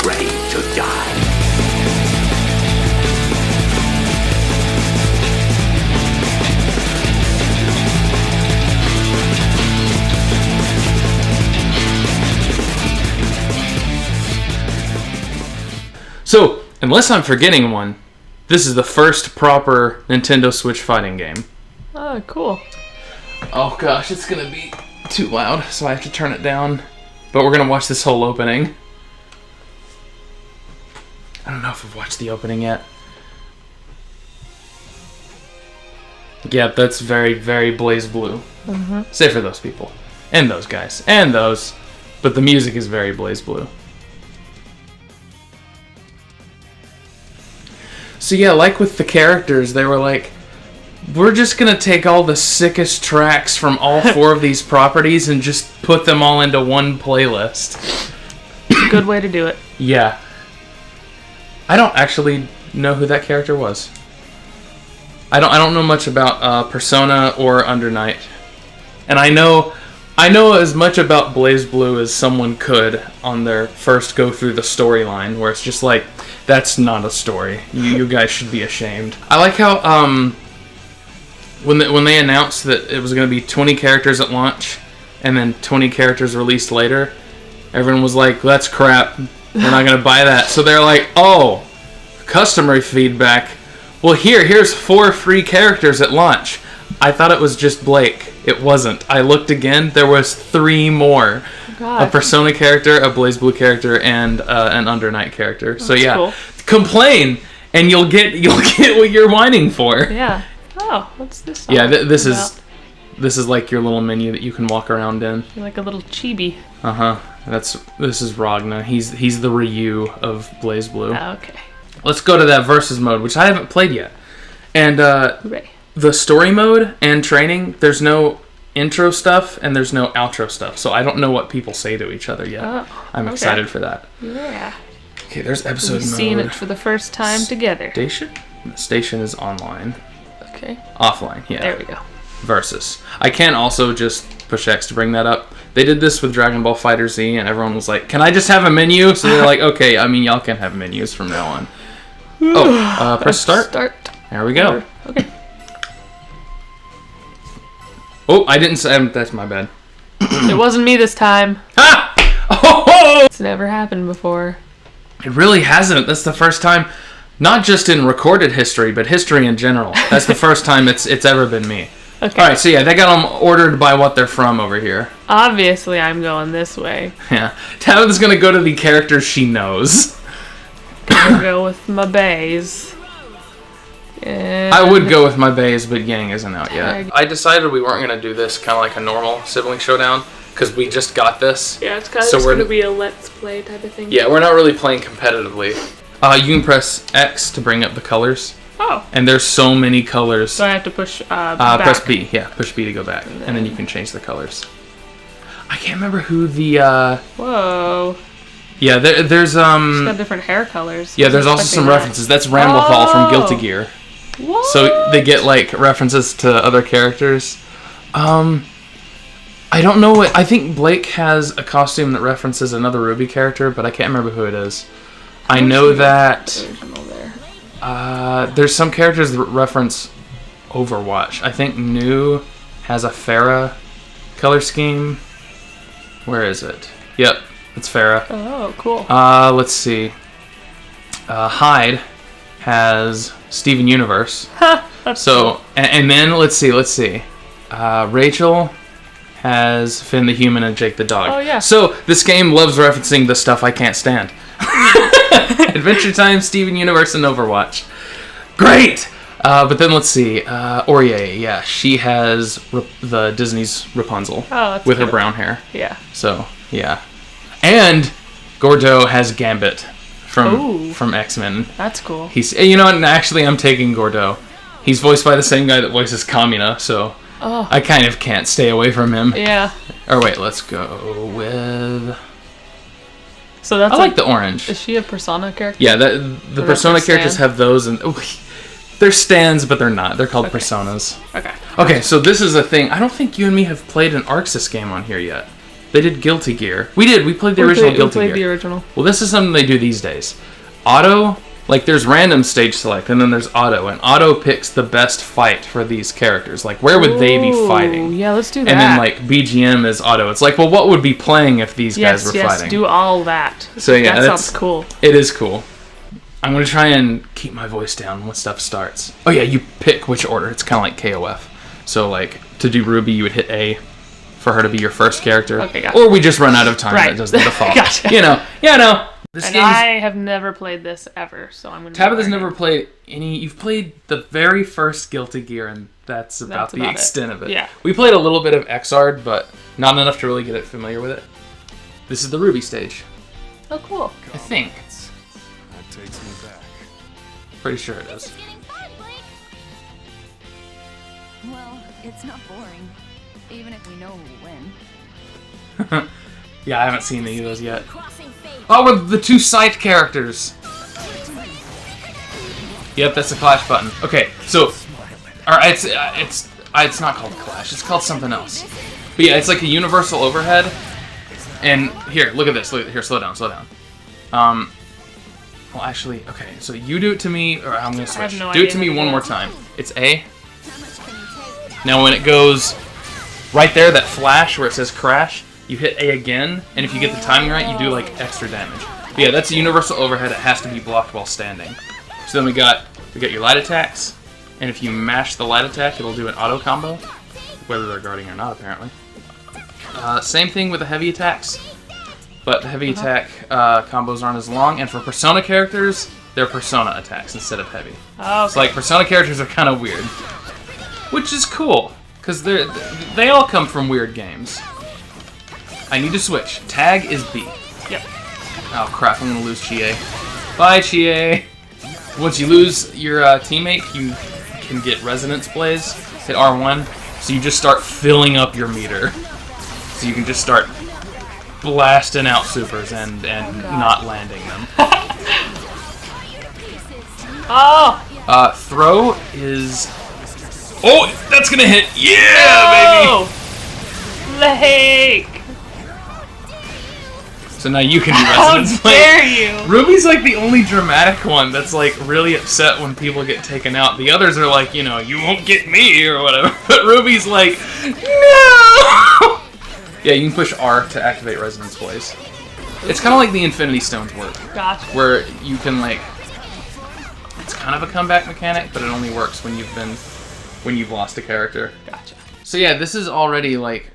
ready to die. So, unless I'm forgetting one, this is the first proper Nintendo Switch fighting game. Oh, cool. Oh gosh, it's gonna be too loud, so I have to turn it down. But we're gonna watch this whole opening. I don't know if I've watched the opening yet. Yeah, that's very, very BlazBlue. Mm-hmm. Save for those people. And those guys. And those. But the music is very BlazBlue. So yeah, like with the characters, they were like, we're just gonna take all the sickest tracks from all 4 of these properties and just put them all into one playlist. Good way to do it. Yeah. I don't actually know who that character was. I don't know much about Persona or Under Night. And I know as much about BlazBlue as someone could on their first go through the storyline, where it's just like, that's not a story. You guys should be ashamed. I like how when they announced that it was going to be 20 characters at launch and then 20 characters released later, everyone was like, that's crap. We're not going to buy that. So they're like, oh, customer feedback. Well, here's 4 free characters at launch. I thought it was just Blake. It wasn't. I looked again. There was 3 more. God. A Persona character, a BlazBlue character, and an Under Night character. So yeah, cool. Complain, and you'll get what you're whining for. Yeah. Oh, what's this song Yeah, this about? is like your little menu that you can walk around in. You're like a little chibi. This is Ragna. He's the Ryu of BlazBlue. Oh, okay. Let's go to that versus mode, which I haven't played yet. And Hooray. the story mode and training, there's no intro stuff and there's no outro stuff, so I don't know what people say to each other yet. Oh, I'm okay. excited for that. Yeah. Okay, there's episode We've mode. seen it for the first time together. Station? Station is online. Okay. Offline, yeah. There we go. Versus. I can also just push X to bring that up. They did this with Dragon Ball Fighter Z, and everyone was like, can I just have a menu? So they're like, okay, I mean, y'all can have menus from now on. Oh, press start. Start. There we go. Okay. Oh, I didn't say, that's my bad. It wasn't me this time. Ha! Oh! It's never happened before. It really hasn't. That's the first time, not just in recorded history, but history in general. That's the first time it's ever been me. Okay. All right, so yeah, they got them ordered by what they're from over here. Obviously, I'm going this way. Yeah. Tabitha's going to go to the characters she knows. Gonna go with my bays. And I would go with my bays, but Yang isn't out yet. Tag. I decided we weren't going to do this kind of like a normal Sibling Showdown, because we just got this. Yeah, it's kind of So just we're- going to be a let's play type of thing. Yeah, we're not really playing competitively. You can press X to bring up the colors, Oh. and there's so many colors. So I have to push back. Press B, yeah, push B to go back, and then you can change the colors. I can't remember who the, Whoa. yeah, there's, It's got different hair colors. yeah, there's Wasn't also some expecting that. references. That's Ramblefall from Guilty Oh. Gear. What? So they get, like, references to other characters. I don't know what, I think Blake has a costume that references another Ruby character, but I can't remember who it is. I know that Original there. there's some characters that reference Overwatch. I think New has a Pharah color scheme. Where is it? Yep, it's Pharah. Oh, cool. Let's see. Hyde has Steven Universe. That's So, cool. and then let's see. Rachel has Finn the Human and Jake the Dog. Oh, yeah. So this game loves referencing the stuff I can't stand. Adventure Time, Steven Universe, and Overwatch. Great! But then let's see. Orie, yeah, she has the Disney's Rapunzel that's with her good. brown hair. Yeah. So, yeah. And Gordo has Gambit Ooh. from X-Men. That's cool. He's, you know what, and actually I'm taking Gordo. He's voiced by the same guy that voices Kamina, so Oh. I kind of can't stay away from him. Yeah. Or wait, let's go with... So that's I like the orange. Is she a Persona character? Yeah, the Or Persona that's a characters stand? have those, and they're stands, but they're not. They're called Okay. personas. Okay. Okay, so this is a thing. I don't think you and me have played an Arxis game on here yet. They did Guilty Gear. We did. We played the original Guilty Gear. We played the original. Well, this is something they do these days. Auto, like there's random stage select, and then there's auto, and auto picks the best fight for these characters. Like, where would they be fighting? Yeah, let's do that. And then, like, BGM is auto. It's like, well, what would be playing if these guys were fighting? Yes, do all that. So, yeah, that sounds cool. It is cool. I'm going to try and keep my voice down when stuff starts. Oh, yeah, you pick which order. It's kind of like KOF. So, like, to do Ruby, you would hit A for her to be your first character. Okay, gotcha. Or we just run out of time. That does the default. Gotcha. You know. Yeah, no. And I have never played this ever, so I'm going to... Tabitha's never played any... You've played the very first Guilty Gear, and that's about the extent of it. Yeah. We played a little bit of Xrd, but not enough to really get it familiar with it. This is the Ruby stage. Oh, cool. I think. That takes me back. Pretty sure it is. It's getting fun, Blake. Well, it's not boring, even if we know who will win. Yeah, I haven't seen any of those yet. Oh, with the two sight characters. Yep, that's the Clash button. Okay, so, it's not called Clash. It's called something else. But yeah, it's like a universal overhead. And here, look at this. Look here, slow down, slow down. Well, actually, okay. So you do it to me, or I'm gonna switch. Do it to me one more time. It's A. Now when it goes right there, that flash where it says crash, you hit A again, and if you get the timing right, you do like extra damage. But yeah, that's a universal overhead. It has to be blocked while standing. So then we got your light attacks, and if you mash the light attack, it'll do an auto combo, whether they're guarding or not, apparently. Same thing with the heavy attacks, but the heavy attack combos aren't as long, and for Persona characters, they're Persona attacks instead of heavy. Oh, okay. So like Persona characters are kind of weird, which is cool because they all come from weird games. I need to switch. Tag is B. Yep. Oh crap! I'm gonna lose Chie. Bye, Chie. Once you lose your teammate, you can get Resonance Blaze. Hit R1, so you just start filling up your meter. So you can just start blasting out supers and not landing them. Oh! Throw is... Oh, that's gonna hit! Yeah, baby! Lake! So now you can do Resonance Blaze. How dare you! Ruby's like the only dramatic one that's like really upset when people get taken out. The others are like, you know, you won't get me or whatever. But Ruby's like, no! Yeah, you can push R to activate Resonance Blaze. It's kind of like the Infinity Stones work. Gotcha. Where you can like... It's kind of a comeback mechanic, but it only works when you've lost a character. Gotcha. So yeah, this is already like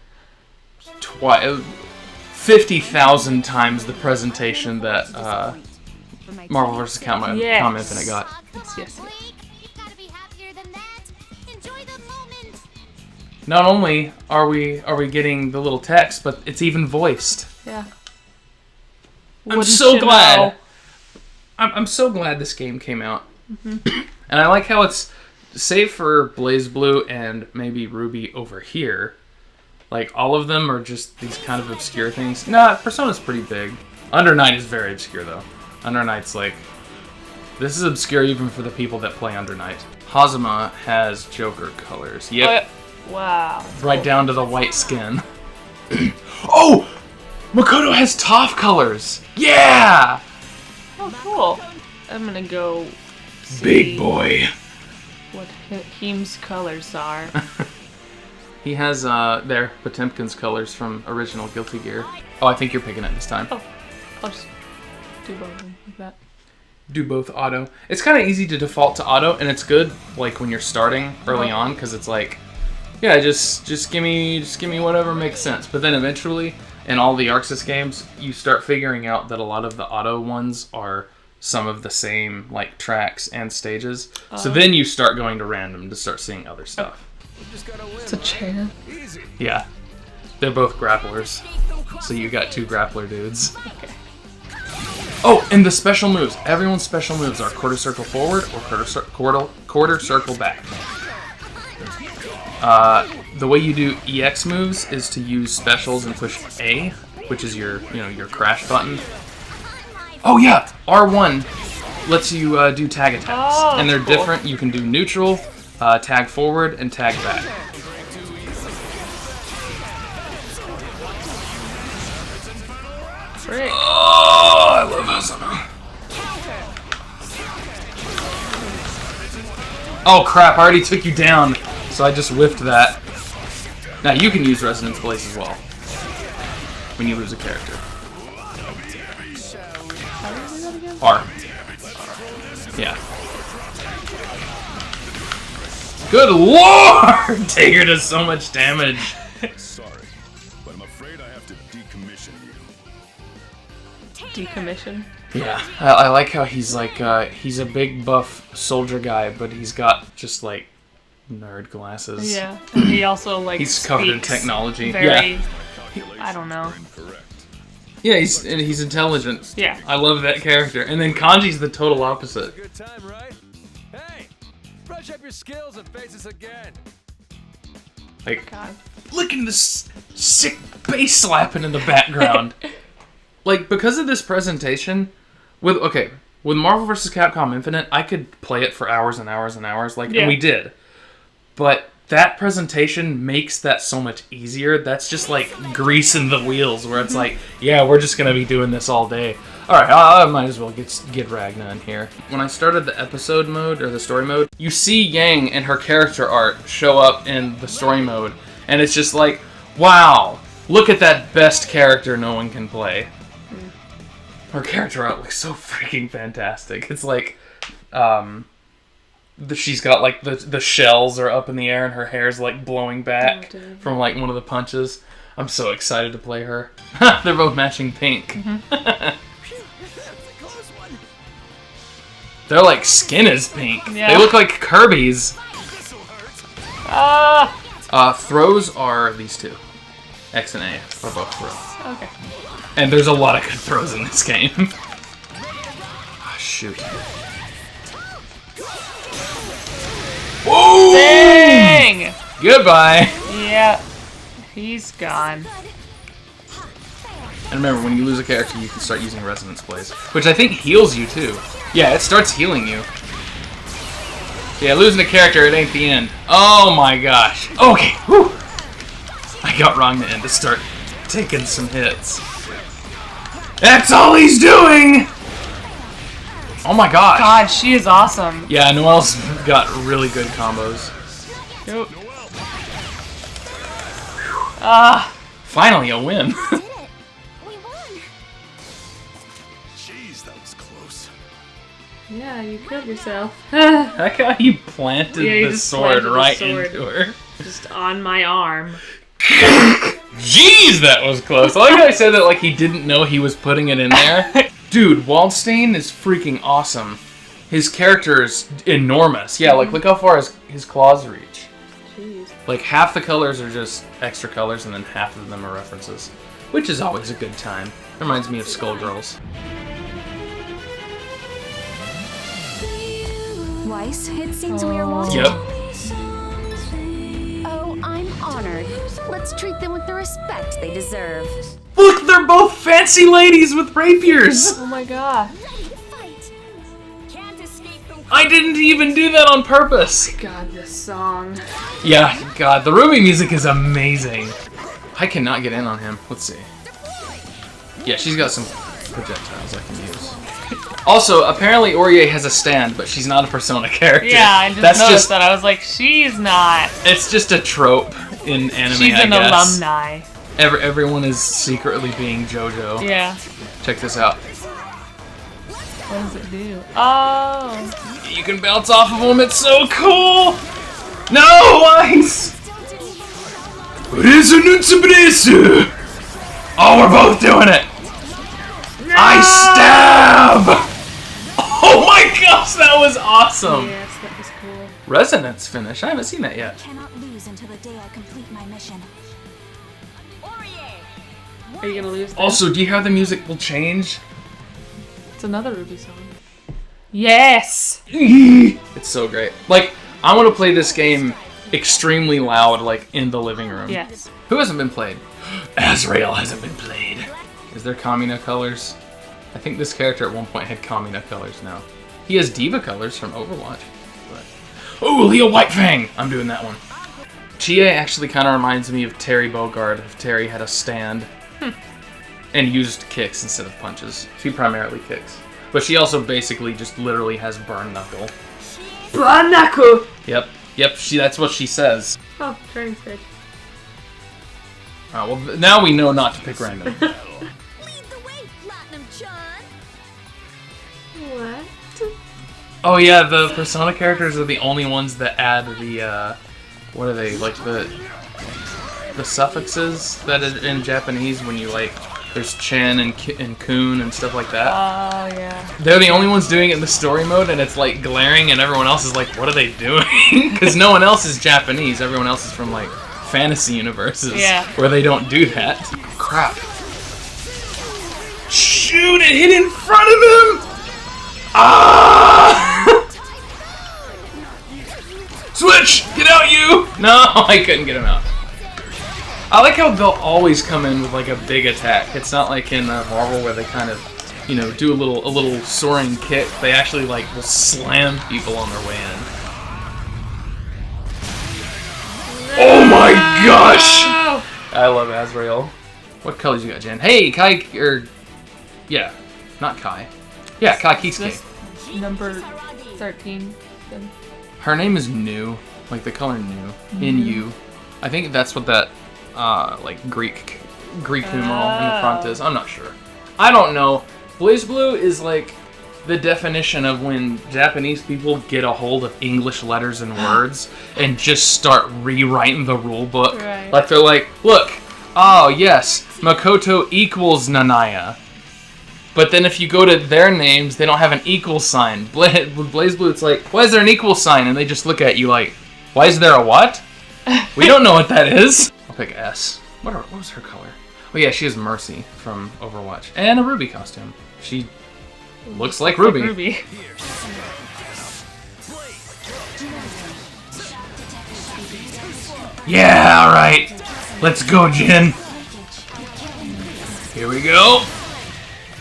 50,000 times the presentation that Marvel vs. Capcom Infinite got. Yes. Not only are we getting the little text, but it's even voiced. Yeah. I'm so glad. I'm so glad this game came out. Mm-hmm. And I like how it's, save for BlazBlue and maybe Ruby over here, like all of them are just these kind of obscure things. Nah, Persona's pretty big. Under Night is very obscure though. Under Night's like, this is obscure even for the people that play Under Night. Hazama has Joker colors. Yep. Wow. Right down to the white skin. Oh! Makoto has Toph colors! Yeah! Oh, cool. I'm gonna go see Big boy. what Heem's colors are. He has, there, Potemkin's colors from original Guilty Gear. Oh, I think you're picking it this time. Oh, I'll just do both of them like that. Do both auto. It's kind of easy to default to auto, and it's good, like, when you're starting early on, because it's like, yeah, just give me whatever makes sense. But then eventually, in all the Arxis games, you start figuring out that a lot of the auto ones are some of the same like tracks and stages. So then you start going to random to start seeing other stuff. It's a chair. Yeah, they're both grapplers. So you got two grappler dudes. Okay. Oh, and the special moves. Everyone's special moves are quarter circle forward or quarter circle back. The way you do EX moves is to use specials and push A, which is your crash button. Oh yeah, R1 lets you do tag attacks, and they're different. You can do neutral, tag forward, and tag back. Frick. Oh, I love Asuna. Oh crap, I already took you down. So I just whiffed that. Now you can use Resonance Blaze as well. When you lose a character. How do you do that again? R. Yeah. Good lord! Taker does so much damage. Sorry, but I'm afraid I have to decommission you. Decommission. Yeah, I like how he's like, he's a big buff soldier guy, but he's got just like nerd glasses. Yeah. And he also like He's covered in speaks technology. Very, Yeah. I don't know. Incorrect. Yeah, he's intelligent. Yeah. I love that character. And then Kanji's the total opposite. Good time, right? Hey, brush up your skills and face us again. Like, God. look at this sick bass slapping in the background. Like, because of this presentation, with Marvel vs. Capcom Infinite, I could play it for hours and hours and hours, like, Yeah. and we did. But that presentation makes that so much easier. That's just like greasing the wheels, where it's like, yeah, we're just gonna be doing this all day. All right, I might as well get Ragna in here. When I started the episode mode or the story mode, you see Yang and her character art show up in the story mode, and it's just like, wow, look at that best character no one can play. Her character art looks so freaking fantastic. It's like, she's got like the shells are up in the air and her hair's like blowing back from like one of the punches. I'm so excited to play her. They're both matching pink. Their like skin is pink. Yeah. They look like Kirby's. Ah. Throws are these two. X and A are both throws. Okay. And there's a lot of good throws in this game. Oh, shoot. Whoa! Dang! Goodbye! Yeah. He's gone. And remember, when you lose a character, you can start using Resonance Blaze. Which I think heals you, too. Yeah, it starts healing you. Yeah, losing a character, it ain't the end. Oh my gosh. Okay, whew! I got wrong to end to start taking some hits. That's all he's doing! Oh my gosh. God, she is awesome. Yeah, Noelle's got really good combos. Nope. Ah. Finally, a win. Did it. We won. Jeez, that was close. Yeah, you killed yourself. I like how he planted Yeah, he the just sword planted the right sword. into her. Just on my arm. Jeez, that was close. I like how I said that like he didn't know he was putting it in there. Dude, Waldstein is freaking awesome. His character is enormous. Yeah, like look how far his claws reach. Jeez. Like half the colors are just extra colors and then half of them are references. Which is always a good time. Reminds me of Skullgirls. Weiss, it seems we are wanted. Yep. Oh, I'm honored. Let's treat them with the respect they deserve. Look, they're both fancy ladies with rapiers! Oh my god. I didn't even do that on purpose! God, this song. Yeah, God, the Ruby music is amazing. I cannot get in on him. Let's see. Yeah, she's got some projectiles I can use. Also, apparently Orie has a stand, but she's not a Persona character. Yeah, I just That's noticed that. I was like, she's not. It's just a trope in anime, She's I an guess. alumni. Everyone is secretly being JoJo. Yeah. Check this out. What does it do? Oh. You can bounce off of them, it's so cool! No, Ice! Oh, we're both doing it! No! I stab! Oh my gosh, that was awesome! Yes, that was cool. Resonance finish, I haven't seen that yet. Cannot lose until the day I complete my mission. Are you gonna lose this? Also, do you have the music will change? It's another Ruby song. Yes! It's so great. Like, I want to play this game extremely loud, like, in the living room. Yes. Who hasn't been played? Azrael hasn't been played. Is there Kamina colors? I think this character at one point had Kamina colors now. He has Diva colors from Overwatch. But... Oh, Leo Whitefang! I'm doing that one. Chie actually kind of reminds me of Terry Bogard if Terry had a stand. and used kicks instead of punches. She primarily kicks. But she also basically just literally has burn knuckle. Burn knuckle! Yep. That's what she says. Oh, training stage. Well, now we know not to pick random. Lead the way, Platinum John. What? Oh yeah, the Persona characters are the only ones that add the, what are they, like the suffixes that are in Japanese when you like, there's Chen and Kun and stuff like that. Oh, yeah. They're the only ones doing it in the story mode, and it's like glaring, and everyone else is like, what are they doing? Because no one else is Japanese, everyone else is from like fantasy universes where they don't do that. Crap. Shoot, it hit in front of him! Ah! Switch! Get out, you! No, I couldn't get him out. I like how they'll always come in with like a big attack. It's not like in Marvel where they kind of, you know, do a little soaring kick. They actually like will slam people on their way in. Oh my gosh! I love Azrael. What colors you got, Jen? Hey, Kai, yeah, not Kai. Yeah, Kai Kisuke. This number 13. Then. Her name is New, like the color New, N-U. I think that's what that, like Greek numeral in the front is. I'm not sure. I don't know. BlazBlue is like the definition of when Japanese people get a hold of English letters and words and just start rewriting the rule book. Right. Like they're like, look, oh yes, Makoto equals Nanaya. But then if you go to their names, they don't have an equal sign. With BlazBlue, it's like, why is there an equal sign? And they just look at you like, why is there a what? We don't know what that is. I'll pick S. What was her color? Oh yeah, she has Mercy from Overwatch. And a Ruby costume. She looks like Ruby. Ruby. Yeah, alright. Let's go, Jin. Here we go.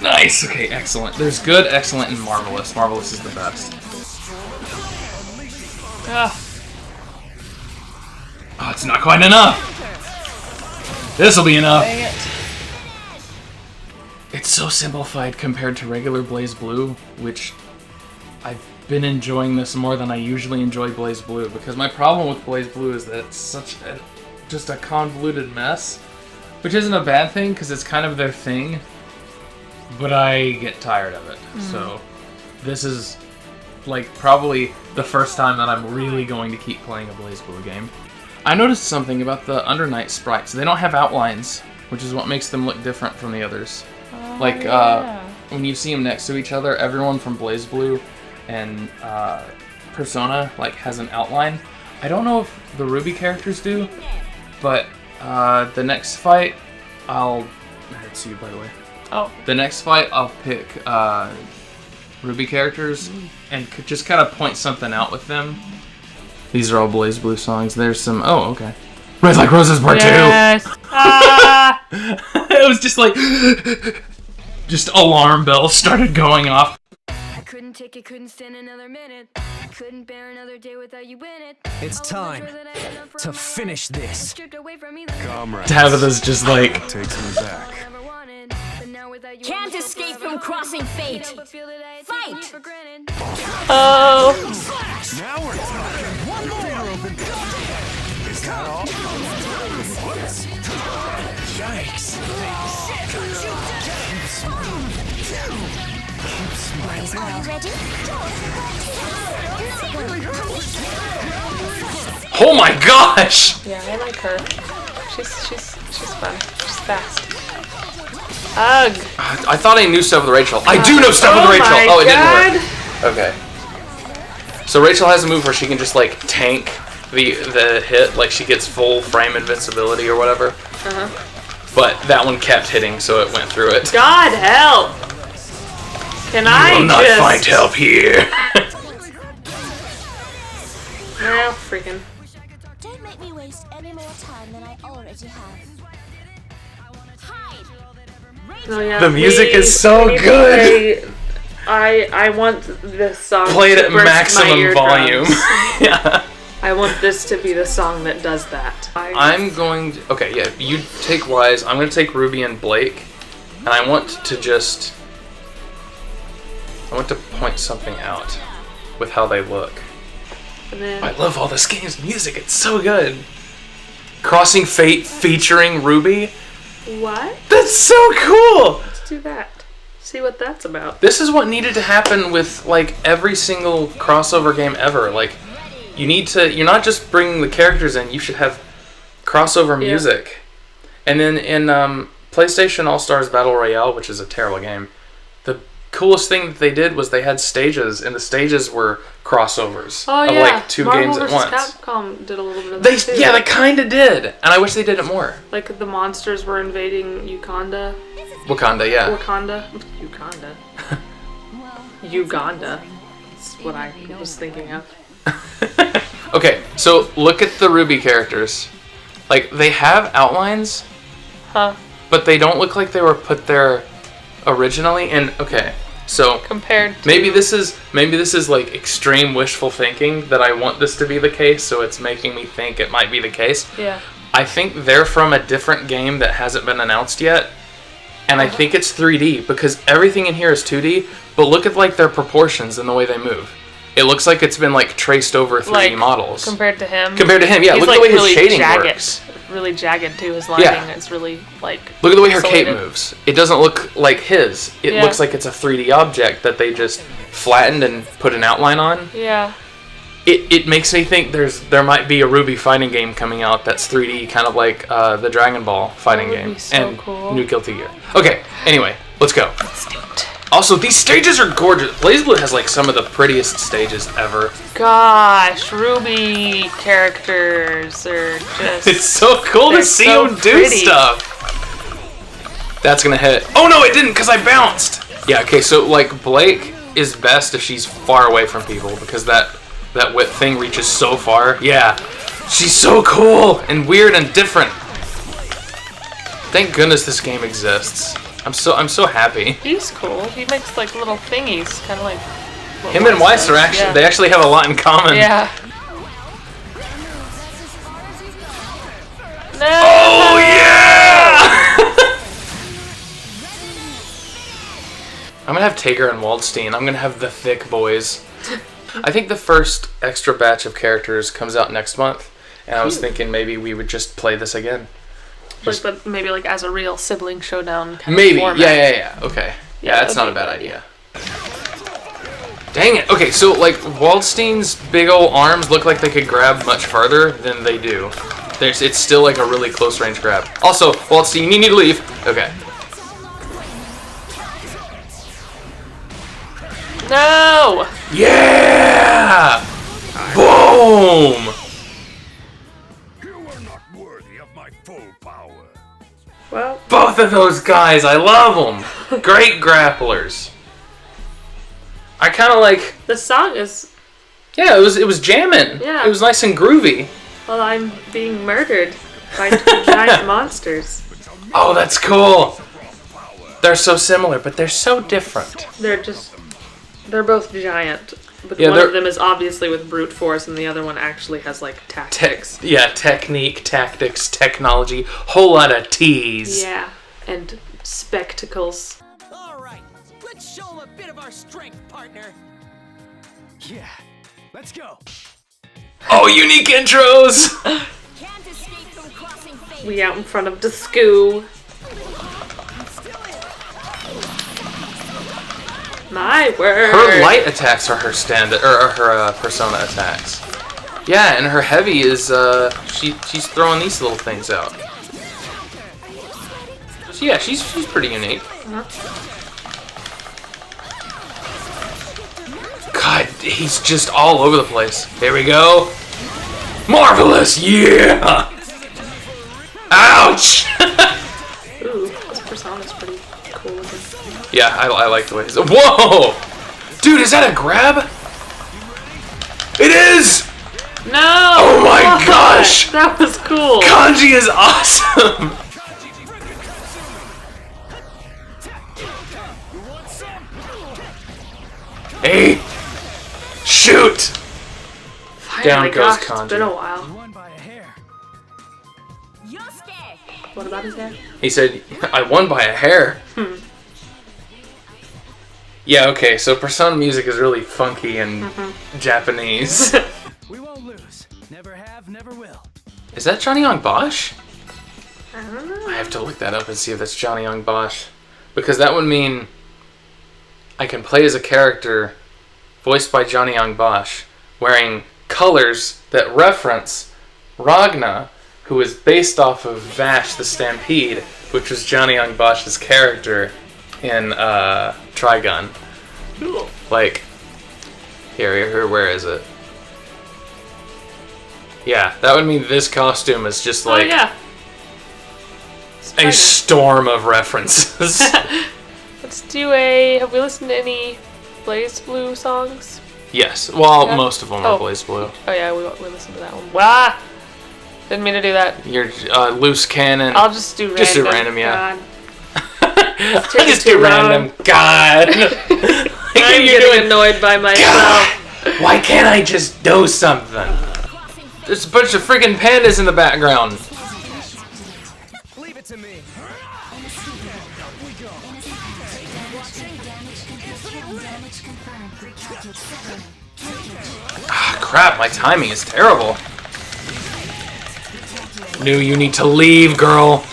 Nice. Okay, excellent. There's good, excellent, and marvelous. Marvelous is the best. Oh, it's not quite enough. This'll be enough. Dang it. It's so simplified compared to regular BlazBlue, which I've been enjoying this more than I usually enjoy BlazBlue, because my problem with BlazBlue is that it's such just a convoluted mess, which isn't a bad thing because it's kind of their thing, but I get tired of it. So this is like probably the first time that I'm really going to keep playing a BlazBlue game. I noticed something about the Undernight sprites. They don't have outlines, which is what makes them look different from the others. Like, when you see them next to each other, everyone from BlazBlue and Persona like has an outline. I don't know if the Ruby characters do, but the next fight, that's you, by the way. Oh. The next fight, I'll pick Ruby characters and just kind of point something out with them. These are all BlazBlue songs. There's some. Oh, okay. Red Like Roses Part 2. Yes. It was just like, just alarm bells started going off. I couldn't take it, couldn't stand another minute. Couldn't bear another day without you in it. It's time to finish this. Comrade. Tabitha's just like, Takes me back. Can't escape from crossing fate. Fight! Oh. Now we're talking. One more. Open. Is that all? Yikes. Are you ready? oh my gosh! Yeah, I like her. She's fun. She's fast. Ugh. I thought I knew stuff with Rachel. I do know stuff with Rachel. My Oh, it God. didn't work. Okay. So Rachel has a move where she can just like tank the hit, like she gets full frame invincibility or whatever. But that one kept hitting, so it went through it. God help! Can I will not just... find help here. No, freaking. Don't make me waste any more time than I already have. Oh, yeah, The music we- is so we need to good. play- I want this song Played to at burst my maximum eardrums. volume. Yeah. I want this to be the song that does that. I'm going to... Okay, yeah, you take Wise. I'm going to take Ruby and Blake. And I want to just... I want to point something out with how they look. And then I love all this game's music. It's so good. Crossing Fate featuring Ruby. what? That's so cool. Let's do that. See what that's about. This is what needed to happen with like every single crossover game ever. Like, you need to. You're not just bringing the characters in. You should have crossover music. And then in PlayStation All Stars Battle Royale, which is a terrible game, the coolest thing that they did was they had stages, and the stages were crossovers Oh of yeah, like two Marvel games at vs. once. Capcom did a little bit of that too. They kind of did, and I wish they did it more. Like the monsters were invading Wakanda. Wakanda. Uganda. That's what I was thinking of. Okay, so look at the Ruby characters. Like, they have outlines, Huh. but they don't look like they were put there originally. And okay, so Compared to maybe this is like extreme wishful thinking that I want this to be the case, so it's making me think it might be the case. Yeah. I think they're from a different game that hasn't been announced yet, and I think it's 3D because everything in here is 2D. But look at like their proportions and the way they move. It looks like it's been like traced over 3D Like, models. Compared to him. Yeah. He's Look like at the way really his shading jagged. works. Really jagged too. His lighting is really like. Look at the way her cape pixelated. moves. It doesn't look like his. It Yeah. looks like it's a 3D object that they just flattened and put an outline on. Yeah. It makes me think there might be a Ruby fighting game coming out that's 3D, kind of like the Dragon Ball fighting That would game be so and cool. New Guilty Gear. Okay, anyway, let's go. Let's do it. Also, these stages are gorgeous. BlazBlue has like some of the prettiest stages ever. Gosh, Ruby characters are just. It's so cool to They're see so them do pretty. stuff. That's gonna hit. Oh no, it didn't, because I bounced. Yeah, okay, so like Blake is best if she's far away from people because that whip thing reaches so far. Yeah, she's so cool and weird and different. Thank goodness this game exists. I'm so happy. He's cool. He makes like little thingies, kind of like. what Him and Weiss are does. they actually have a lot in common. Yeah. No. Oh yeah! I'm gonna have Tager and Waldstein. I'm gonna have the thick boys. I think the first extra batch of characters comes out next month, and I was thinking maybe we would just play this again. Like, but maybe like as a real Sibling Showdown kind Maybe. of format. Yeah. Okay. Yeah, that's not a bad idea. Dang it. Okay, so like Waldstein's big old arms look like they could grab much farther than they do. It's still like a really close range grab. Also, Waldstein, you need to leave. Okay. No. Yeah! Boom! You are not worthy of my full power. Well, Both of those guys, I love them. Great grapplers. I kind of like. the song is. Yeah, it was jamming. Yeah. It was nice and groovy. Well, I'm being murdered by two giant monsters. Oh, that's cool. They're so similar, but they're so different. They're both giant. But Yeah, one they're- of them is obviously with brute force, and the other one actually has like tactics. Technique, tactics, technology, whole lot of T's. Yeah, and spectacles. All right, let's show him a bit of our strength, partner. Yeah, let's go. Oh, unique intros! Can't escape from crossing fate. We out in front of the school. My word. Her light attacks are her her persona attacks. Yeah, and her heavy is she's throwing these little things out. So yeah, she's pretty unique. God, he's just all over the place. Here we go. Marvelous, yeah. Ouch. Ooh, this persona's pretty cool looking. Yeah, I like the way he's. Whoa, dude, is that a grab? It is. No! Oh my gosh! That was cool. Kanji is awesome. Hey, shoot! Finally, Down goes gosh, Kanji. It's been a while. Won by a hair. Yosuke! What about his hair? He said, I won by a hair. Yeah, okay, so Persona music is really funky and Japanese. We won't lose. Never have, never will. Is that Johnny Young Bosch? I don't know. I have to look that up and see if that's Johnny Young Bosch. Because that would mean I can play as a character voiced by Johnny Young Bosch wearing colors that reference Ragna, who is based off of Vash the Stampede, which was Johnny Young Bosch's character in Trigun. Cool. Like, here, where is it? Yeah, that would mean this costume is just like yeah. a storm of references. Let's do a. Have we listened to any BlazBlue songs? Yes, well, Yeah. most of them are BlazBlue. Oh yeah, we listened to that one. Wah! Didn't mean to do that. Your loose cannon. I'll just do random. Just do random, yeah. God. I just do random. God. I'm You're getting doing- annoyed by myself. God. Why can't I just do something? There's a bunch of freaking pandas in the background. Leave it to me. Ah, crap, my timing is terrible. No, you need to leave, girl.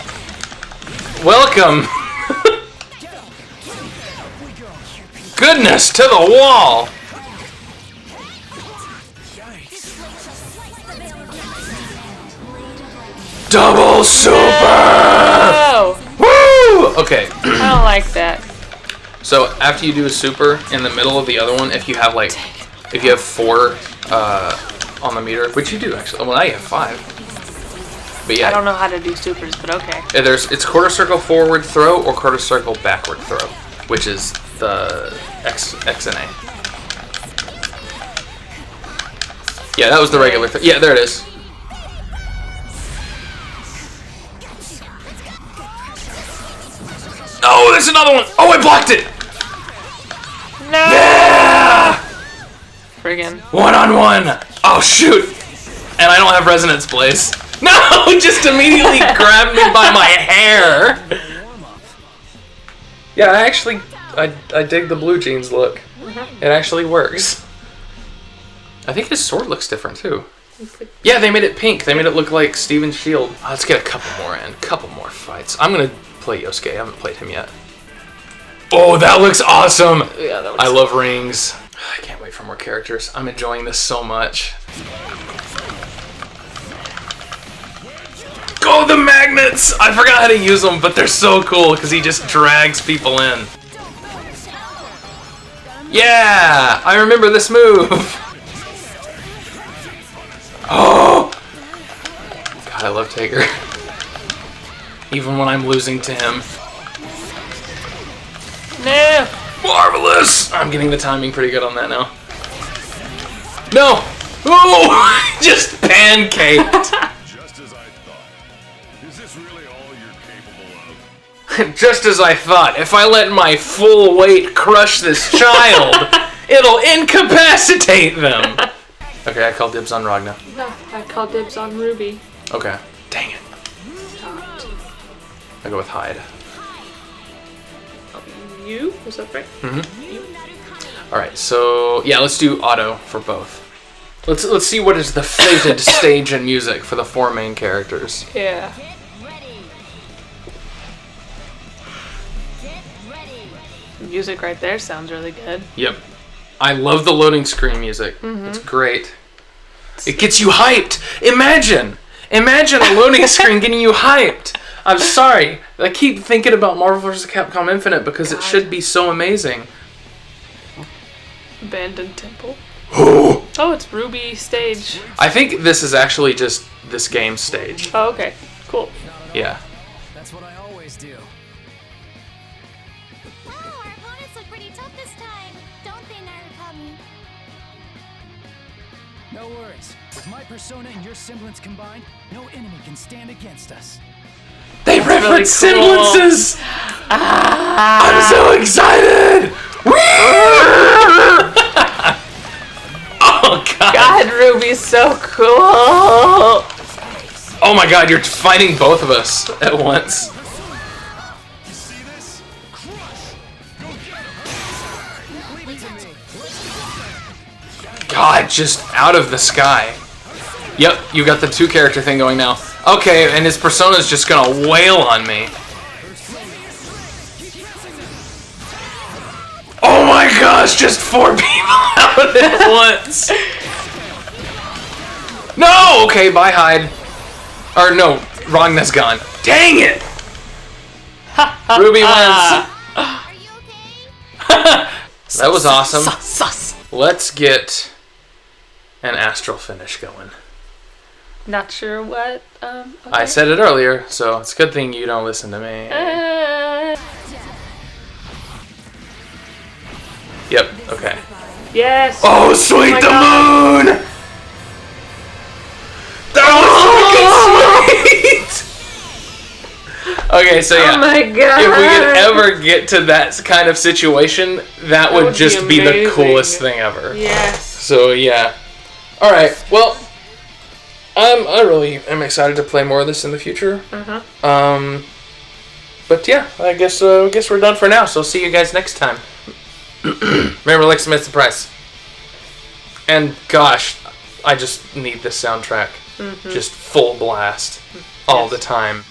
Welcome. Goodness, to the wall. Double super. Oh, Woo! Okay. I don't like that. So after you do a super in the middle of the other one, if you have like, if you have 4 on the meter, which you do actually. Well, now you have 5. But yeah, I don't know how to do supers, but okay. it's quarter circle forward throw or quarter circle backward throw, which is the X and A. Yeah, that was the regular. Yeah, there it is. Oh, there's another one. Oh, I blocked it. No! Yeah! Friggin'. 1-on-1. Oh shoot! And I don't have resonance blaze. No! Just immediately grabbed me by my hair. Yeah, I dig the blue jeans look. It actually works. I think his sword looks different too. Yeah, they made it pink. They made it look like Steven's shield. Oh, let's get a couple more in. Couple more fights. I'm gonna play Yosuke. I haven't played him yet. Oh, that looks awesome! Yeah, that looks I love rings. I can't wait for more characters. I'm enjoying this so much. Go the magnets! I forgot how to use them, but they're so cool because he just drags people in. Yeah! I remember this move! Oh! God, I love Taker. Even when I'm losing to him. No! Marvelous! I'm getting the timing pretty good on that now. No! Oh! Just pancaked! Just as I thought. Is this really all you're capable of? Just as I thought. If I let my full weight crush this child, it'll incapacitate them! Okay, I call dibs on Ragna. No, I call dibs on Ruby. Okay. Dang it. I go with Hyde. You? Was that right? Alright, so yeah, let's do auto for both. Let's see what is the fated stage and music for the 4 main characters. Yeah. The music right there sounds really good. Yep. I love the loading screen music. It's great. It gets you hyped. Imagine a loading screen getting you hyped. I'm sorry. I keep thinking about Marvel vs. Capcom Infinite because it should be so amazing. Abandoned Temple. Oh, it's Ruby stage. I think this is actually just this game stage. Oh, okay. Cool. Yeah. That's what I always do. Wow, our opponents look pretty tough this time. Don't they, Narukami? No worries. With my persona and your semblance combined, no enemy can stand against us. They reference semblances! I'm so excited! Oh god! God, Ruby's so cool! Oh my god, you're fighting both of us at once. You see this? Crush! Go get him! God, just out of the sky. Yep, you got the 2 character thing going now. Okay, and his persona's just gonna wail on me. Oh my gosh, just 4 people out at once. No! Okay, bye, hide. Or no, wrong, that's gone. Dang it! Ruby wins. Are you okay? That was awesome. Sus. Let's get an astral finish going. Not sure what. Okay. I said it earlier, so it's a good thing you don't listen to me. Yep, okay. Yes. Oh, sweet my the God. moon! That was fucking sweet! Okay, so yeah. Oh my God. If we could ever get to that kind of situation, that would would just be be the amazing. coolest thing ever. Yes. So yeah. Alright, well, I really am excited to play more of this in the future. But yeah, I guess we're done for now. So see you guys next time. Remember, like, submit the price. And gosh, I just need this soundtrack, just full blast all the time.